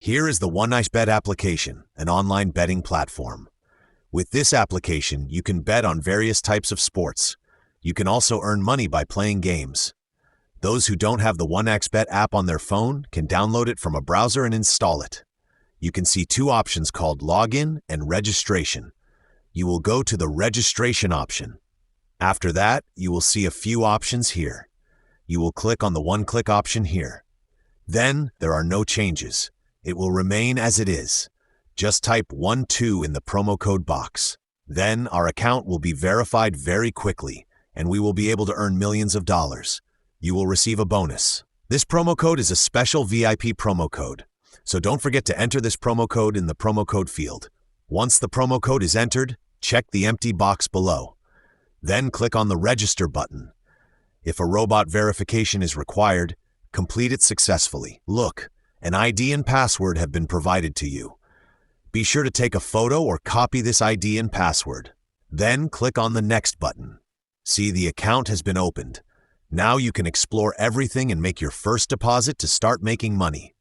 Here is the OneIceBet application, an online betting platform. With this application, you can bet on various types of sports. You can also earn money by playing games. Those who don't have the OneIceBet app on their phone can download it from a browser and install it. You can see two options called Login and Registration. You will go to the Registration option. After that, you will see a few options here. You will click on the one-click option here. Then, there are no changes. It will remain as it is. Just type 12 in the promo code box. Then, our account will be verified very quickly, and we will be able to earn millions of dollars. You will receive a bonus. This promo code is a special VIP promo code, so don't forget to enter this promo code in the promo code field. Once the promo code is entered, check the empty box below. Then click on the Register button. If a robot verification is required, complete it successfully. Look, an ID and password have been provided to you. Be sure to take a photo or copy this ID and password. Then click on the Next button. See, the account has been opened. Now you can explore everything and make your first deposit to start making money.